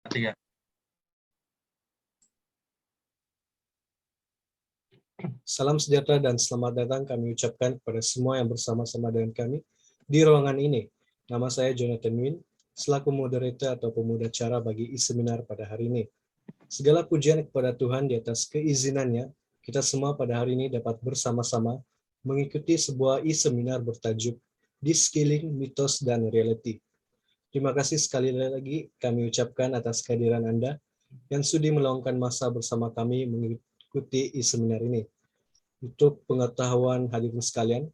Tiga. Salam sejahtera dan selamat datang kami ucapkan kepada semua yang bersama-sama dengan kami di ruangan ini. Nama saya Jonathan Win, selaku moderator atau pemuda bagi e-seminar pada hari ini. Segala pujian kepada Tuhan di atas keizinannya, kita semua pada hari ini dapat bersama-sama mengikuti sebuah e-seminar bertajuk De-Skilling, Mitos, dan Reality. Terima kasih sekali lagi kami ucapkan atas kehadiran Anda yang sudi meluangkan masa bersama kami mengikuti e-seminar ini. Untuk pengetahuan hadirin sekalian,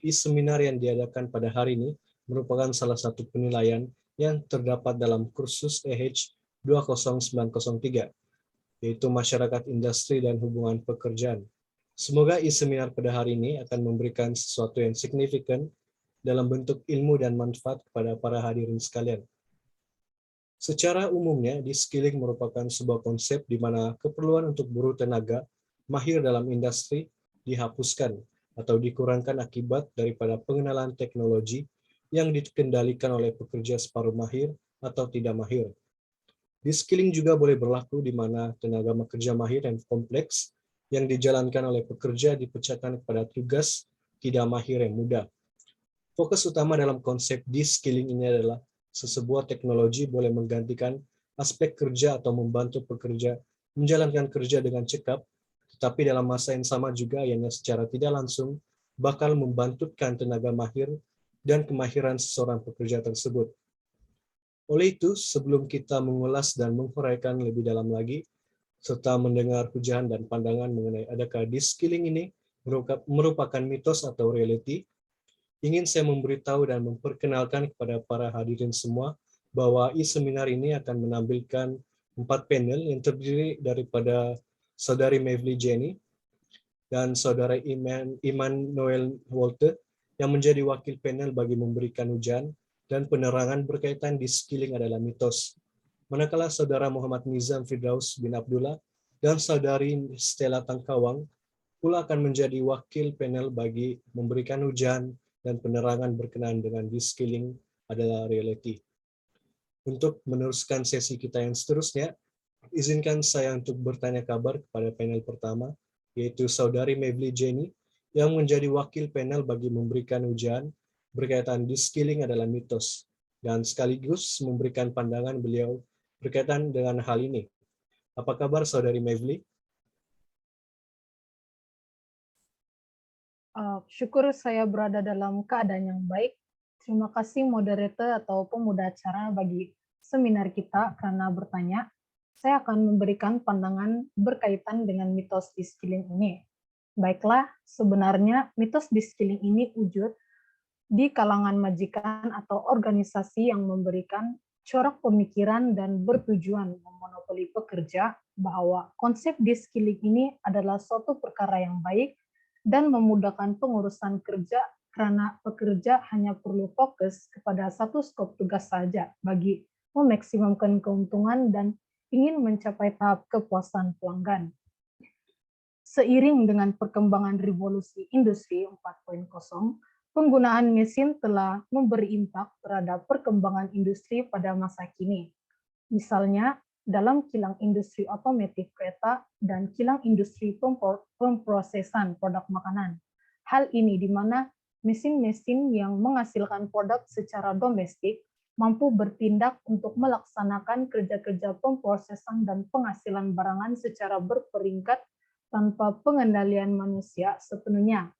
e-seminar yang diadakan pada hari ini merupakan salah satu penilaian yang terdapat dalam kursus EH 20903, yaitu Masyarakat Industri dan Hubungan Pekerjaan. Semoga e-seminar pada hari ini akan memberikan sesuatu yang signifikan dalam bentuk ilmu dan manfaat kepada para hadirin sekalian. Secara umumnya, de-skilling merupakan sebuah konsep di mana keperluan untuk buruh tenaga mahir dalam industri dihapuskan atau dikurangkan akibat daripada pengenalan teknologi yang dikendalikan oleh pekerja separuh mahir atau tidak mahir. De-skilling juga boleh berlaku di mana tenaga bekerja mahir dan kompleks yang dijalankan oleh pekerja dipecahkan kepada tugas tidak mahir yang mudah. Fokus utama dalam konsep de-skilling ini adalah sebuah teknologi boleh menggantikan aspek kerja atau membantu pekerja menjalankan kerja dengan cekap, tetapi dalam masa yang sama juga ianya secara tidak langsung bakal membantukan tenaga mahir dan kemahiran seseorang pekerja tersebut. Oleh itu, sebelum kita mengulas dan menguraikan lebih dalam lagi, serta mendengar hujan dan pandangan mengenai adakah de-skilling ini merupakan mitos atau reality, ingin saya memberitahu dan memperkenalkan kepada para hadirin semua bahwa e-seminar ini akan menampilkan 4 panel yang terdiri daripada Saudari Mevly Jenny dan Saudara Immanuel Walter yang menjadi wakil panel bagi memberikan hujan dan penerangan berkaitan de-skilling adalah mitos. Manakala Saudara Muhammad Nizam Firdaus bin Abdullah dan Saudari Stella Tangkawang pula akan menjadi wakil panel bagi memberikan hujan dan penerangan berkenaan dengan de-skilling adalah reality. Untuk meneruskan sesi kita yang seterusnya, izinkan saya untuk bertanya kabar kepada panel pertama, yaitu Saudari Mevly Jenny, yang menjadi wakil panel bagi memberikan ujian berkaitan de-skilling adalah mitos, dan sekaligus memberikan pandangan beliau berkaitan dengan hal ini. Apa kabar Saudari Mevly? Syukur saya berada dalam keadaan yang baik. Terima kasih moderator atau pemuda acara bagi seminar kita karena bertanya. Saya akan memberikan pandangan berkaitan dengan mitos de-skilling ini. Baiklah, sebenarnya mitos de-skilling ini wujud di kalangan majikan atau organisasi yang memberikan corak pemikiran dan bertujuan memonopoli pekerja bahwa konsep de-skilling ini adalah suatu perkara yang baik dan memudahkan pengurusan kerja karena pekerja hanya perlu fokus kepada satu skop tugas saja bagi memaksimumkan keuntungan dan ingin mencapai tahap kepuasan pelanggan. Seiring dengan perkembangan revolusi industri 4.0, penggunaan mesin telah memberi impak terhadap perkembangan industri pada masa kini. Misalnya, dalam kilang industri otomotif kereta dan kilang industri pemprosesan produk makanan. Hal ini di mana mesin-mesin yang menghasilkan produk secara domestik mampu bertindak untuk melaksanakan kerja-kerja pemprosesan dan penghasilan barangan secara berperingkat tanpa pengendalian manusia sepenuhnya.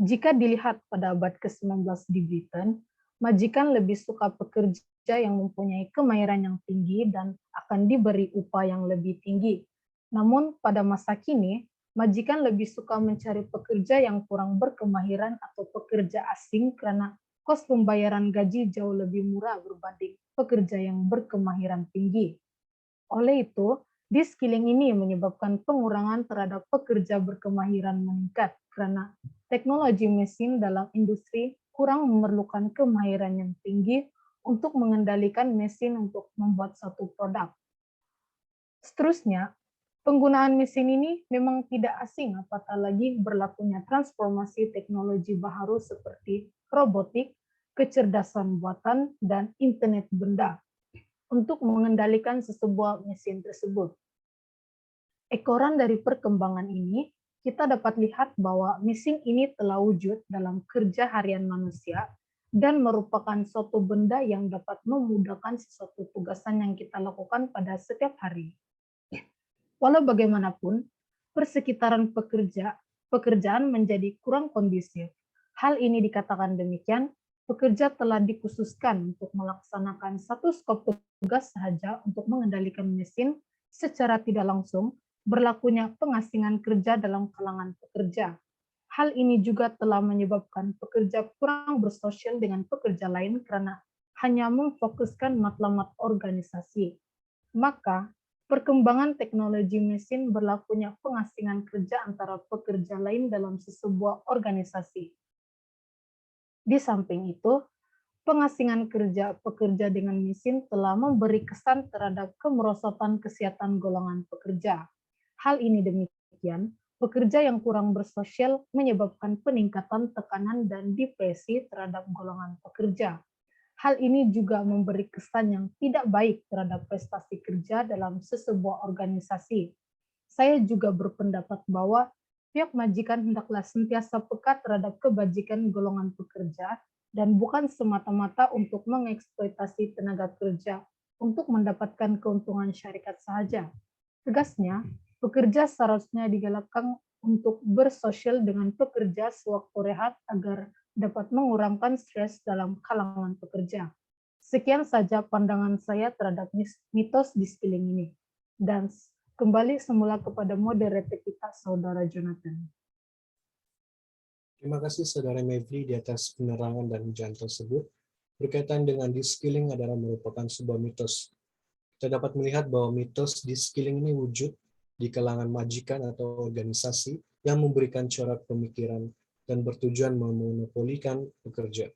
Jika dilihat pada abad ke-19 di Britain, majikan lebih suka pekerja yang mempunyai kemahiran yang tinggi dan akan diberi upah yang lebih tinggi. Namun pada masa kini, majikan lebih suka mencari pekerja yang kurang berkemahiran atau pekerja asing karena kos pembayaran gaji jauh lebih murah berbanding pekerja yang berkemahiran tinggi. Oleh itu, de-skilling ini menyebabkan pengurangan terhadap pekerja berkemahiran meningkat karena teknologi mesin dalam industri kurang memerlukan kemahiran yang tinggi untuk mengendalikan mesin untuk membuat satu produk. Seterusnya, penggunaan mesin ini memang tidak asing apatah lagi berlakunya transformasi teknologi baru seperti robotik, kecerdasan buatan, dan internet benda. untuk mengendalikan sebuah mesin tersebut. Ekoran dari perkembangan ini, kita dapat lihat bahwa mesin ini telah wujud dalam kerja harian manusia dan merupakan suatu benda yang dapat memudahkan sesuatu tugasan yang kita lakukan pada setiap hari. Walau bagaimanapun, persekitaran pekerjaan menjadi kurang kondusif. Hal ini dikatakan demikian, pekerja telah dikhususkan untuk melaksanakan satu skop tugas saja untuk mengendalikan mesin secara tidak langsung, berlakunya pengasingan kerja dalam kalangan pekerja. Hal ini juga telah menyebabkan pekerja kurang bersosial dengan pekerja lain karena hanya memfokuskan matlamat organisasi. Maka, perkembangan teknologi mesin berlakunya pengasingan kerja antara pekerja lain dalam sebuah organisasi. Di samping itu, pengasingan kerja pekerja dengan mesin telah memberi kesan terhadap kemerosotan kesehatan golongan pekerja. Hal ini demikian, pekerja yang kurang bersosial menyebabkan peningkatan tekanan dan depresi terhadap golongan pekerja. Hal ini juga memberi kesan yang tidak baik terhadap prestasi kerja dalam sebuah organisasi. Saya juga berpendapat bahwa pihak majikan hendaklah sentiasa peka terhadap kebajikan golongan pekerja dan bukan semata-mata untuk mengeksploitasi tenaga kerja untuk mendapatkan keuntungan syarikat saja. Tegasnya, pekerja seharusnya digalakkan untuk bersosial dengan pekerja sewaktu rehat agar dapat mengurangkan stres dalam kalangan pekerja. Sekian saja pandangan saya terhadap mitos di-skilling ini. Dan kembali semula kepada moderator kita, Saudara Jonathan. Terima kasih Saudara Mevri di atas penerangan dan ujian tersebut. Berkaitan dengan de-skilling adalah merupakan sebuah mitos. Kita dapat melihat bahwa mitos de-skilling ini wujud di kalangan majikan atau organisasi yang memberikan corak pemikiran dan bertujuan memonopolikan pekerja.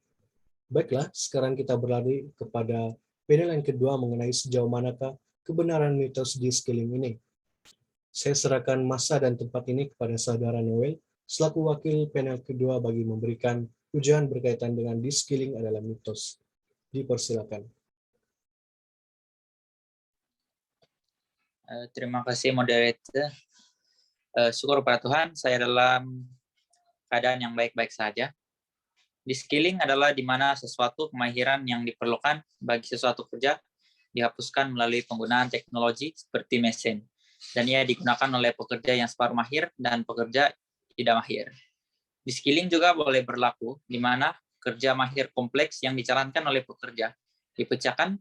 Baiklah, sekarang kita berlari kepada panel yang kedua mengenai sejauh manakah kebenaran mitos de-skilling ini. Saya serahkan masa dan tempat ini kepada Saudara Noel, selaku wakil panel kedua bagi memberikan ujian berkaitan dengan de-skilling adalah mitos. Dipersilakan. Terima kasih moderator. Syukur pada Tuhan, saya dalam keadaan yang baik-baik saja. De-skilling adalah di mana sesuatu kemahiran yang diperlukan bagi sesuatu kerja dihapuskan melalui penggunaan teknologi seperti mesin, dan ia digunakan oleh pekerja yang separuh mahir dan pekerja tidak mahir. De-skilling juga boleh berlaku di mana kerja mahir kompleks yang dijalankan oleh pekerja dipecahkan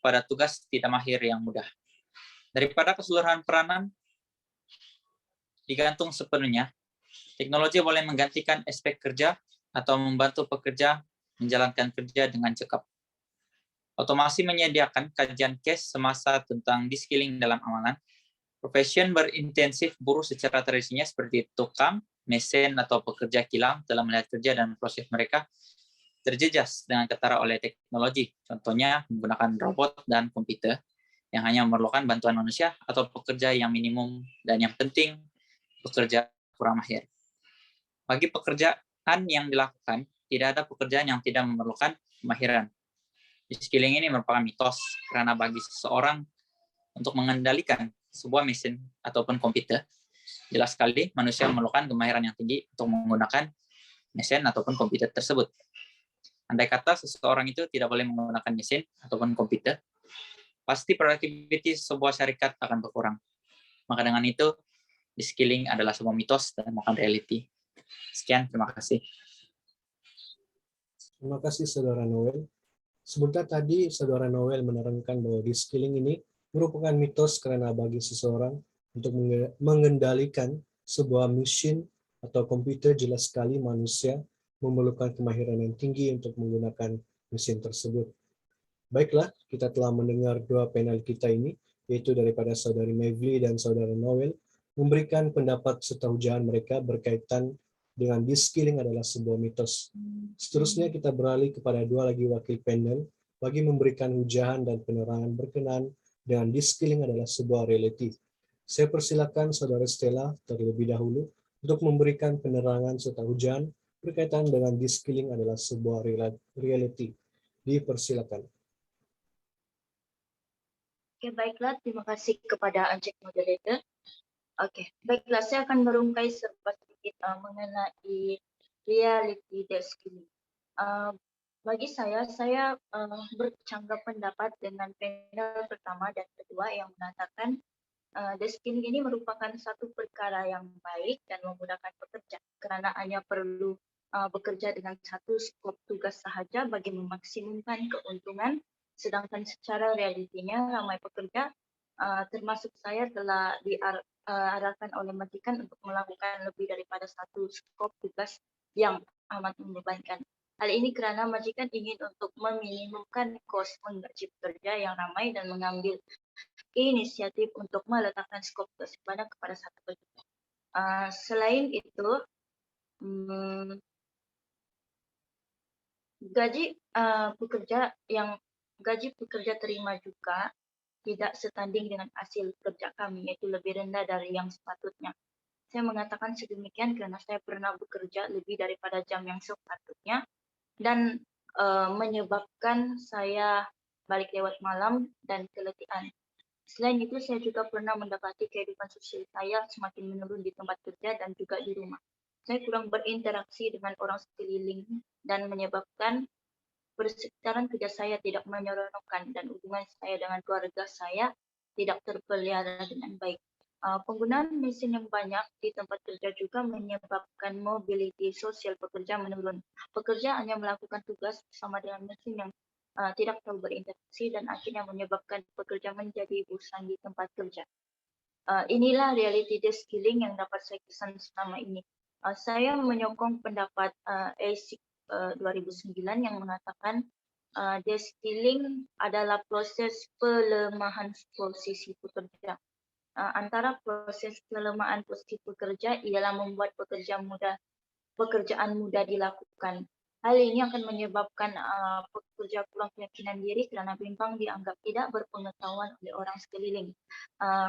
pada tugas tidak mahir yang mudah. Daripada keseluruhan peranan digantung sepenuhnya, teknologi boleh menggantikan aspek kerja atau membantu pekerja menjalankan kerja dengan cekap. Otomasi menyediakan kajian case semasa tentang de-skilling dalam amalan. Profesion berintensif buruh secara tradisinya seperti tukang, mesin, atau pekerja kilang dalam melihat kerja dan proses mereka terjejas dengan ketara oleh teknologi. Contohnya menggunakan robot dan komputer yang hanya memerlukan bantuan manusia atau pekerja yang minimum dan yang penting pekerja kurang mahir. Bagi pekerjaan yang dilakukan, tidak ada pekerjaan yang tidak memerlukan kemahiran. De-skilling ini merupakan mitos karena bagi seseorang untuk mengendalikan sebuah mesin ataupun komputer, jelas sekali manusia memerlukan kemahiran yang tinggi untuk menggunakan mesin ataupun komputer tersebut. Andai kata seseorang itu tidak boleh menggunakan mesin ataupun komputer, pasti produktivitas sebuah syarikat akan berkurang. Maka dengan itu, de-skilling adalah sebuah mitos dan bukan reality. Sekian, terima kasih. Terima kasih Saudara Noel. Sebentar tadi Saudara Noel menerangkan bahwa de-skilling ini merupakan mitos karena bagi seseorang untuk mengendalikan sebuah mesin atau komputer, jelas sekali manusia memerlukan kemahiran yang tinggi untuk menggunakan mesin tersebut. Baiklah, kita telah mendengar dua panel kita ini, yaitu daripada Saudari Mevli dan Saudara Noel, memberikan pendapat serta ujian mereka berkaitan dengan de-skilling adalah sebuah mitos. Seterusnya kita beralih kepada dua lagi wakil panel bagi memberikan ujian dan penerangan berkenaan dengan de-skilling adalah sebuah reality. Saya persilakan Saudara Stella terlebih dahulu untuk memberikan penerangan serta ujian berkaitan dengan de-skilling adalah sebuah reality. Dipersilakan. Oke, baiklah. Terima kasih kepada Ajak Moderator. Oke, baiklah. Saya akan merungkai sedikit mengenai reality de-skilling. Bagi saya bercanggah pendapat dengan panel pertama dan kedua yang mengatakan de-skilling ini merupakan satu perkara yang baik dan memudahkan pekerja kerana hanya perlu bekerja dengan satu skop tugas sahaja bagi memaksimumkan keuntungan, sedangkan secara realitinya ramai pekerja termasuk saya telah diarahkan oleh majikan untuk melakukan lebih daripada satu skop tugas yang amat membebankan. Hal ini kerana majikan ingin untuk meminimumkan kos menggaji pekerja yang ramai dan mengambil inisiatif untuk meletakkan skop tugas sebanyak kepada satu pekerja. Selain itu, gaji pekerja terima juga tidak setanding dengan hasil kerja kami, yaitu lebih rendah dari yang sepatutnya. Saya mengatakan sedemikian kerana saya pernah bekerja lebih daripada jam yang sepatutnya dan menyebabkan saya balik lewat malam dan keletihan. Selain itu, saya juga pernah mendapati kehidupan sosial saya semakin menurun di tempat kerja dan juga di rumah. Saya kurang berinteraksi dengan orang sekeliling dan menyebabkan persekitaran kerja saya tidak menyeronokkan dan hubungan saya dengan keluarga saya tidak terpelihara dengan baik. Penggunaan mesin yang banyak di tempat kerja juga menyebabkan mobility sosial pekerja menurun. Pekerja hanya melakukan tugas bersama dengan mesin yang tidak tahu berinteraksi dan akhirnya menyebabkan pekerja menjadi bosan di tempat kerja. Inilah reality de-skilling yang dapat saya kesan selama ini. Saya menyokong pendapat ASIC 2009 yang mengatakan de-skilling adalah proses pelemahan posisi pekerja. Antara proses pelemahan posisi pekerja ialah membuat pekerjaan mudah dilakukan. Hal ini akan menyebabkan pekerja kurang keyakinan diri kerana bimbang dianggap tidak berpengetahuan oleh orang sekeliling.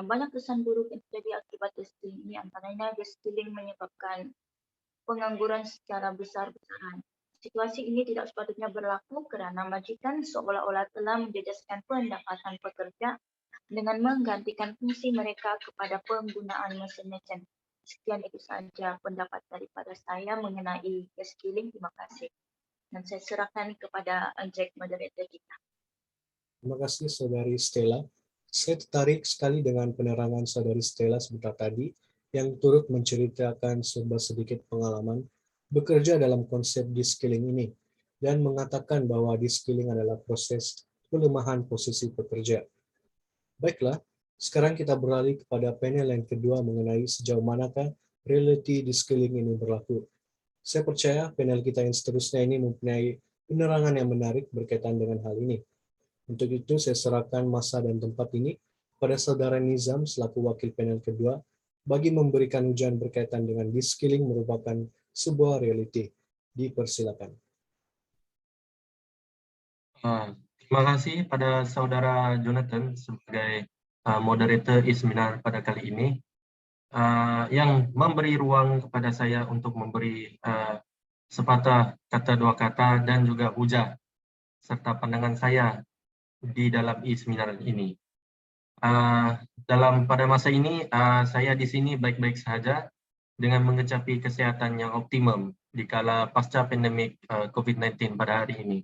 Banyak kesan buruk yang terjadi akibat de-skilling ini, antaranya de-skilling menyebabkan pengangguran secara besar-besaran. Situasi ini tidak sepatutnya berlaku kerana majikan seolah-olah telah menjejaskan pendapatan pekerja dengan menggantikan fungsi mereka kepada penggunaan mesin-mesin. Sekian itu saja pendapat daripada saya mengenai de-skilling. Terima kasih. Dan saya serahkan kepada Jack, moderator kita. Terima kasih Saudari Stella. Saya tertarik sekali dengan penerangan Saudari Stella sebentar tadi yang turut menceritakan sedikit pengalaman bekerja dalam konsep de-skilling ini dan mengatakan bahwa de-skilling adalah proses pelemahan posisi pekerja. Baiklah, sekarang kita beralih kepada panel yang kedua mengenai sejauh manakah reality de-skilling ini berlaku. Saya percaya panel kita yang seterusnya ini mempunyai penerangan yang menarik berkaitan dengan hal ini. Untuk itu, saya serahkan masa dan tempat ini pada Saudara Nizam selaku wakil panel kedua bagi memberikan ujian berkaitan dengan de-skilling merupakan sebuah reality. Dipersilakan. Terima kasih pada Saudara Jonathan sebagai moderator e-seminar pada kali ini yang memberi ruang kepada saya untuk memberi sepatah kata dua kata dan juga hujah serta pandangan saya di dalam e-seminar ini. Pada masa ini saya di sini baik-baik sahaja dengan mengecapi kesihatan yang optimum di kala pasca pandemik COVID-19 pada hari ini.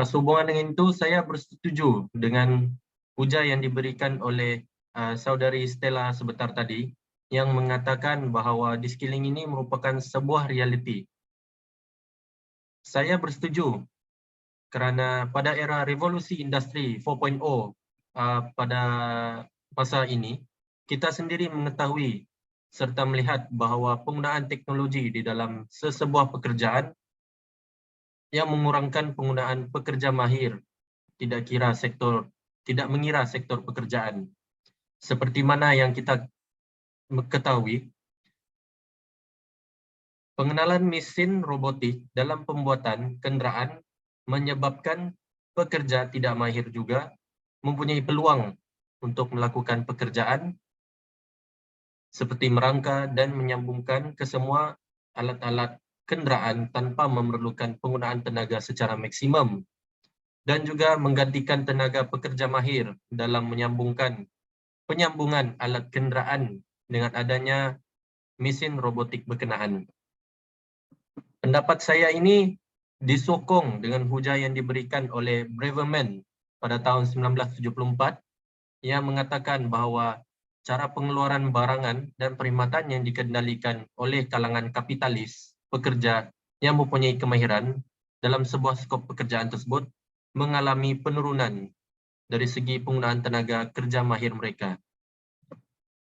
Sehubungan dengan itu, saya bersetuju dengan hujah yang diberikan oleh Saudari Stella sebentar tadi yang mengatakan bahawa de-skilling ini merupakan sebuah realiti. Saya bersetuju kerana pada era revolusi industri 4.0 pada masa ini, kita sendiri mengetahui serta melihat bahawa penggunaan teknologi di dalam sesebuah pekerjaan yang mengurangkan penggunaan pekerja mahir, tidak mengira sektor pekerjaan. Seperti mana yang kita ketahui, pengenalan mesin robotik dalam pembuatan kenderaan menyebabkan pekerja tidak mahir juga mempunyai peluang untuk melakukan pekerjaan seperti merangka dan menyambungkan ke semua alat-alat kenderaan tanpa memerlukan penggunaan tenaga secara maksimum. dan juga menggantikan tenaga pekerja mahir dalam penyambungan alat kenderaan dengan adanya mesin robotik berkenaan. Pendapat saya ini disokong dengan hujah yang diberikan oleh Braverman pada tahun 1974 yang mengatakan bahawa cara pengeluaran barangan dan perkhidmatan yang dikendalikan oleh kalangan kapitalis pekerja yang mempunyai kemahiran dalam sebuah skop pekerjaan tersebut mengalami penurunan dari segi penggunaan tenaga kerja mahir mereka.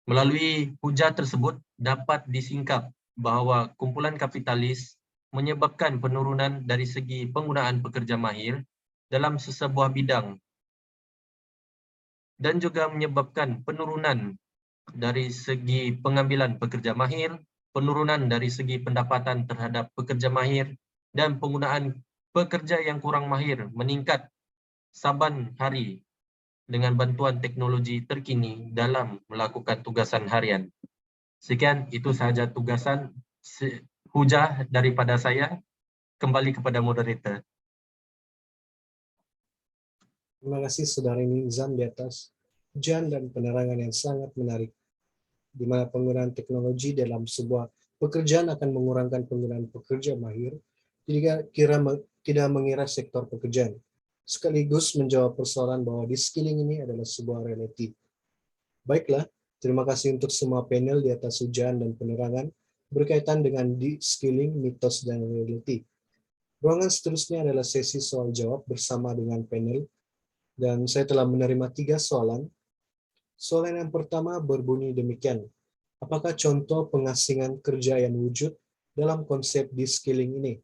Melalui hujah tersebut dapat disingkap bahawa kumpulan kapitalis menyebabkan penurunan dari segi penggunaan pekerja mahir dalam sesebuah bidang dan juga menyebabkan penurunan dari segi pengambilan pekerja mahir, penurunan dari segi pendapatan terhadap pekerja mahir, dan penggunaan pekerja yang kurang mahir meningkat saban hari dengan bantuan teknologi terkini dalam melakukan tugasan harian. Sekian, itu sahaja tugasan hujah daripada saya. Kembali kepada moderator. Terima kasih Saudari Nizam di atas hujan dan penerangan yang sangat menarik, di mana penggunaan teknologi dalam sebuah pekerjaan akan mengurangkan penggunaan pekerja mahir, tidak mengira sektor pekerjaan, sekaligus menjawab persoalan bahwa de-skilling ini adalah sebuah realiti. Baiklah, terima kasih untuk semua panel di atas hujan dan penerangan berkaitan dengan de-skilling, mitos, dan realiti. Ruangan seterusnya adalah sesi soal jawab bersama dengan panel, dan saya telah menerima 3 soalan. Soalan yang pertama berbunyi demikian. Apakah contoh pengasingan kerja yang wujud dalam konsep de-skilling ini?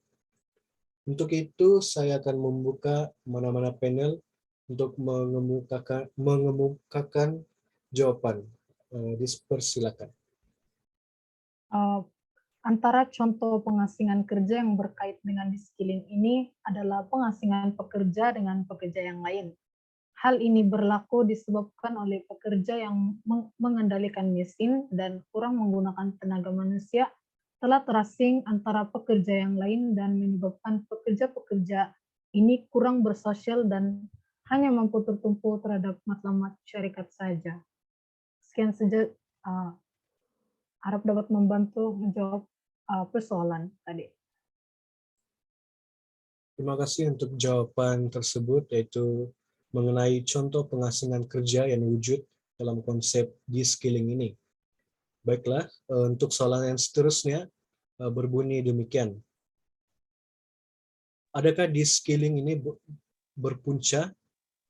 Untuk itu, saya akan membuka mana-mana panel untuk mengemukakan jawaban. Dipersilakan. Antara contoh pengasingan kerja yang berkait dengan de-skilling ini adalah pengasingan pekerja dengan pekerja yang lain. Hal ini berlaku disebabkan oleh pekerja yang mengendalikan mesin dan kurang menggunakan tenaga manusia telah terasing antara pekerja yang lain dan menyebabkan pekerja-pekerja ini kurang bersosial dan hanya mampu tertumpu terhadap matlamat syarikat saja. Sekian saja, harap dapat membantu menjawab persoalan tadi. Terima kasih untuk jawaban tersebut, yaitu mengenai contoh pengasingan kerja yang wujud dalam konsep de-skilling ini. Baiklah, untuk soalan yang seterusnya berbunyi demikian. Adakah de-skilling ini berpunca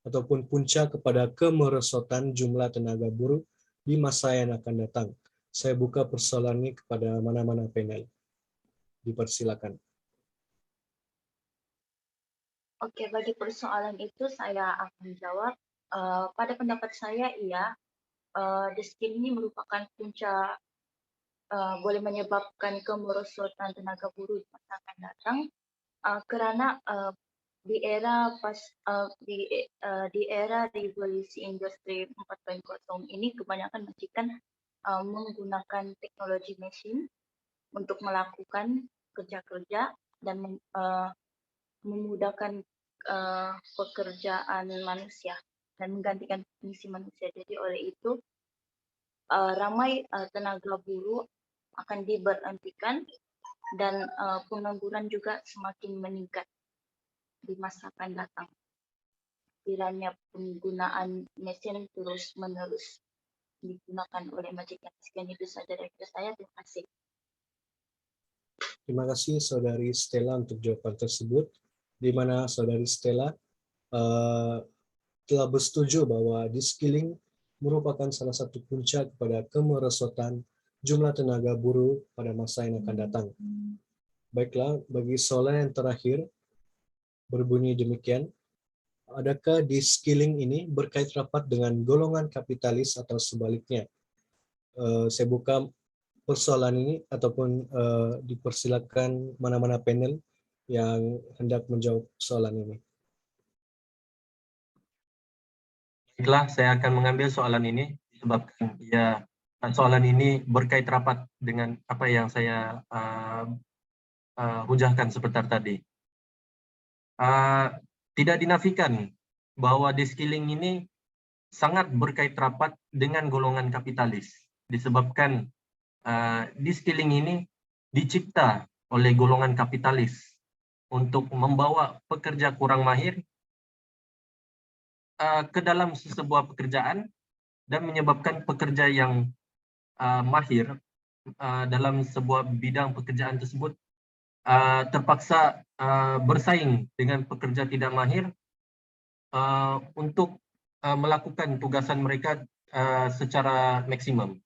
ataupun punca kepada kemerosotan jumlah tenaga buruh di masa yang akan datang? Saya buka persoalan ini kepada mana-mana panel. Dipersilakan. Oke, bagi persoalan itu saya akan jawab. Pada pendapat saya, iya, de-skilling ini merupakan punca, boleh menyebabkan kemerosotan tenaga buruh di masa akan datang, karena di era revolusi industri 4.0 ini kebanyakan majikan menggunakan teknologi mesin untuk melakukan kerja-kerja dan memudahkan pekerjaan manusia dan menggantikan fungsi manusia. Jadi oleh itu ramai tenaga buruh akan diberhentikan dan pengangguran juga semakin meningkat di masa akan datang. Kiranya penggunaan mesin terus-menerus digunakan oleh majikan. Sekian itu saja dari saya. Terima kasih. Terima kasih Saudari Stella untuk jawaban tersebut, di mana Saudari Stella telah bersetuju bahwa de-skilling merupakan salah satu punca kepada kemerosotan jumlah tenaga buruh pada masa yang akan datang. Baiklah, bagi soalan yang terakhir berbunyi demikian. Adakah de-skilling ini berkait rapat dengan golongan kapitalis atau sebaliknya? Saya buka persoalan ini ataupun dipersilakan mana-mana panel yang hendak menjawab soalan ini. Baiklah, saya akan mengambil soalan ini disebabkan soalan ini berkait rapat dengan apa yang saya hujahkan sebentar tadi. tidak dinafikan bahwa de-skilling ini sangat berkait rapat dengan golongan kapitalis, disebabkan de-skilling ini dicipta oleh golongan kapitalis untuk membawa pekerja kurang mahir ke dalam sebuah pekerjaan dan menyebabkan pekerja yang mahir dalam sebuah bidang pekerjaan tersebut terpaksa bersaing dengan pekerja tidak mahir untuk melakukan tugasan mereka secara maksimum.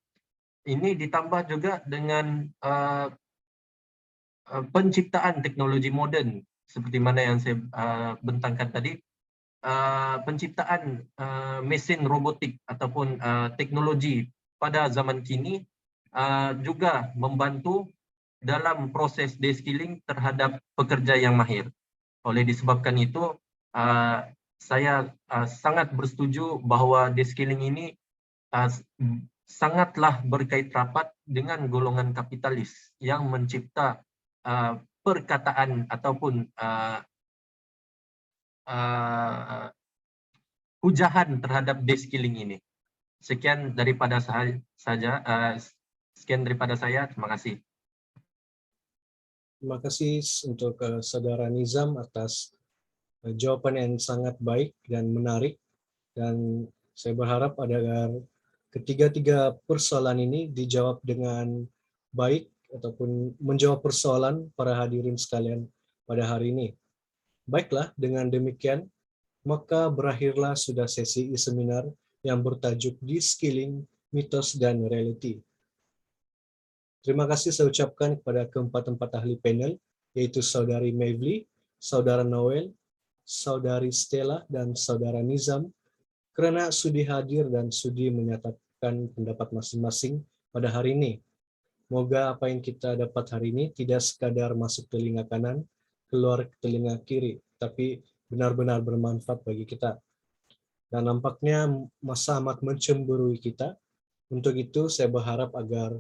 Ini ditambah juga dengan penciptaan teknologi moden seperti mana yang saya bentangkan tadi, penciptaan mesin robotik ataupun teknologi pada zaman kini juga membantu dalam proses de-skilling terhadap pekerja yang mahir. Oleh disebabkan itu, saya sangat bersetuju bahwa de-skilling ini sangatlah berkait rapat dengan golongan kapitalis yang mencipta perkataan ataupun hujahan terhadap de-skilling ini. Sekian daripada sekian daripada saya. Terima kasih. Terima kasih untuk Saudara Nizam atas jawaban yang sangat baik dan menarik. Dan saya berharap agar ketiga-tiga persoalan ini dijawab dengan baik ataupun menjawab persoalan para hadirin sekalian pada hari ini. Baiklah, dengan demikian, maka berakhirlah sudah sesi e-seminar yang bertajuk De-skilling, Mitos dan Reality. Terima kasih saya ucapkan kepada keempat ahli panel, yaitu Saudari Mevli, Saudara Noel, Saudari Stella, dan Saudara Nizam, karena sudi hadir dan sudi menyatakan pendapat masing-masing pada hari ini. Moga apa yang kita dapat hari ini tidak sekadar masuk telinga kanan, keluar ke telinga kiri, tapi benar-benar bermanfaat bagi kita. Dan nampaknya masa amat mencemburui kita. Untuk itu saya berharap agar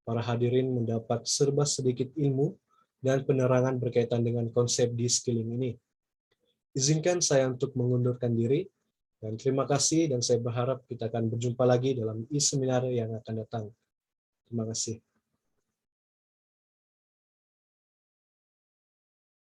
para hadirin mendapat serba sedikit ilmu dan penerangan berkaitan dengan konsep de-skilling ini. Izinkan saya untuk mengundurkan diri, dan terima kasih, dan saya berharap kita akan berjumpa lagi dalam e-seminar yang akan datang. Terima kasih.